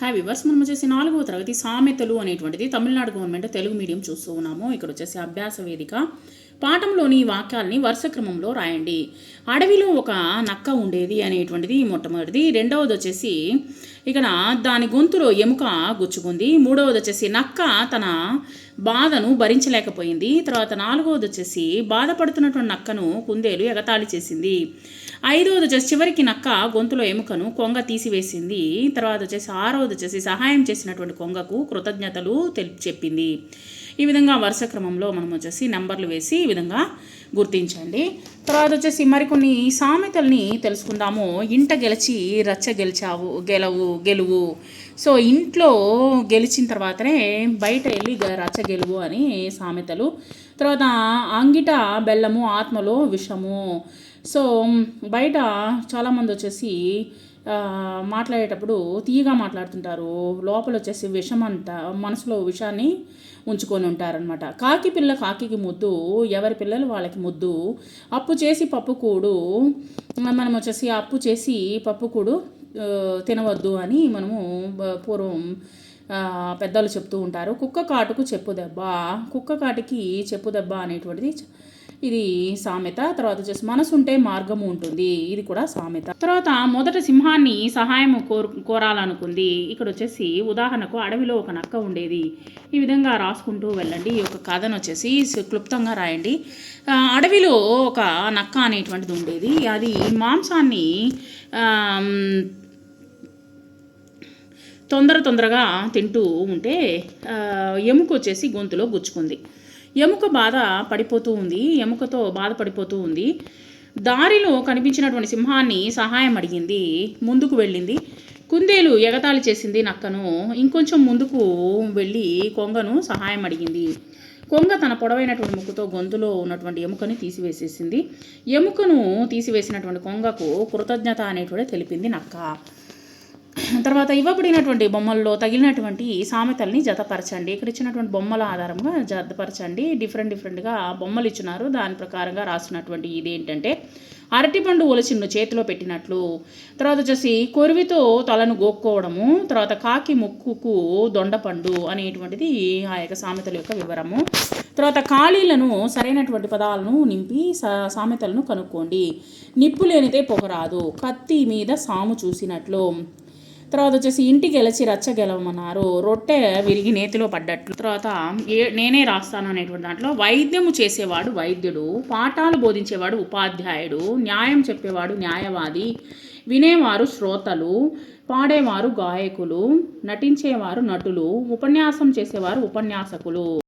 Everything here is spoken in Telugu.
హాయ్ వివర్స్, మనం వచ్చేసి 4వ తరగతి సామెతలు అనేటువంటిది తమిళనాడు గవర్నమెంట్ తెలుగు మీడియం చూస్తూ ఉన్నాము. ఇక్కడ వచ్చేసి అభ్యాస వేదిక పాఠంలోని వాక్యాలని వరుస క్రమంలో రాయండి. అడవిలో ఒక నక్క ఉండేది అనేటువంటిది మొట్టమొదటిది. రెండవది వచ్చేసి ఇక్కడ దాని గొంతులో ఎముక గుచ్చుకుంది. మూడవది వచ్చేసి నక్క తన బాధను భరించలేకపోయింది. తర్వాత నాలుగవది వచ్చేసి బాధపడుతున్నటువంటి నక్కను కుందేలు ఎగతాళి చేసింది. ఐదవది వచ్చేసి చివరికి నక్క గొంతులో ఎముకను కొంగ తీసివేసింది. తర్వాత వచ్చేసి ఆరవది వచ్చేసి సహాయం చేసినటువంటి కొంగకు కృతజ్ఞతలు చెప్పింది. ఈ విధంగా వరుస క్రమంలో మనం వచ్చేసి నెంబర్లు వేసి ఈ విధంగా గుర్తించండి. తర్వాత వచ్చేసి మరికొన్ని సామెతల్ని తెలుసుకుందాము. ఇంట గెలిచి రచ్చ గెలువు. సో ఇంట్లో గెలిచిన తర్వాతనే బయట వెళ్ళి రచ్చ గెలువు అని సామెతలు. తర్వాత అంగిట బెల్లము ఆత్మలో విషము. సో బయట చాలామంది వచ్చేసి మాట్లాడేటప్పుడు తీయగా మాట్లాడుతుంటారు, లోపల వచ్చేసి విషం అంట, మనసులో విషాన్ని ఉంచుకొని ఉంటారనమాట. కాకి పిల్ల కాకికి ముద్దు, ఎవరి పిల్లలు వాళ్ళకి ముద్దు. అప్పు చేసి పప్పుకూడు, మనం వచ్చేసి అప్పు చేసి పప్పుకూడు తినవద్దు అని మనము పూర్వం పెద్దలు చెప్తూ ఉంటారు. కుక్క కాటుకు చెప్పు దెబ్బ, కుక్క కాటికి చెప్పు దెబ్బ అనేటువంటిది ఇది సామెత. తర్వాత వచ్చేసి మనసు ఉంటే మార్గము ఉంటుంది, ఇది కూడా సామెత. తర్వాత మొదట సింహాన్ని సహాయం కోరాలనుకుంది. ఇక్కడ వచ్చేసి ఉదాహరణకు అడవిలో ఒక నక్క ఉండేది. ఈ విధంగా రాసుకుంటూ వెళ్ళండి. ఈ యొక్క కథను వచ్చేసి క్లుప్తంగా రాయండి. అడవిలో ఒక నక్క అనేటువంటిది ఉండేది. అది మాంసాన్ని తొందరగా తింటూ ఉంటే ఎముక వచ్చేసి గొంతులో గుచ్చుకుంది. ఎముక ఎముకతో బాధపడిపోతూ ఉంది. దారిలో కనిపించినటువంటి సింహాన్ని సహాయం అడిగింది. ముందుకు వెళ్ళింది. కుందేలు ఎగతాళి చేసింది నక్కను. ఇంకొంచెం ముందుకు వెళ్ళి కొంగను సహాయం అడిగింది. కొంగ తన పొడవైనటువంటి ముక్కుతో గొంతులో ఉన్నటువంటి ఎముకని తీసివేసేసింది. ఎముకను తీసివేసినటువంటి కొంగకు కృతజ్ఞత అనేటువంటి తెలిపింది నక్క. తర్వాత ఇవ్వబడినటువంటి బొమ్మల్లో తగిలినటువంటి సామెతల్ని జతపరచండి. ఇక్కడ ఇచ్చినటువంటి బొమ్మల ఆధారంగా జతపరచండి. డిఫరెంట్గా బొమ్మలు ఇచ్చినారు, దాని ప్రకారంగా రాసినటువంటి ఇదేంటంటే అరటిపండు ఒలిచిన్ను చేతిలో పెట్టినట్లు. తర్వాత వచ్చేసి కొరివితో తలను గోక్కోవడము. తర్వాత కాకి ముక్కుకు దొండపండు అనేటువంటిది ఆ యొక్క సామెతల యొక్క వివరము. తర్వాత ఖాళీలను సరైనటువంటి పదాలను నింపి సామెతలను కనుక్కోండి. నిప్పు లేనిదే పొగరాదు, కత్తి మీద సాము చూసినట్లు. తర్వాత వచ్చేసి ఇంటికి గెలిచి రచ్చ గెలవమన్నారు, రొట్టె విరిగి నేతిలో పడ్డట్లు. తర్వాత నేనే రాస్తాను అనేటువంటి దాంట్లో వైద్యము చేసేవాడు వైద్యుడు, పాఠాలు బోధించేవాడు ఉపాధ్యాయుడు, న్యాయం చెప్పేవాడు న్యాయవాది, వినేవారు శ్రోతలు, పాడేవారు గాయకులు, నటించేవారు నటులు, ఉపన్యాసం చేసేవారు ఉపన్యాసకులు.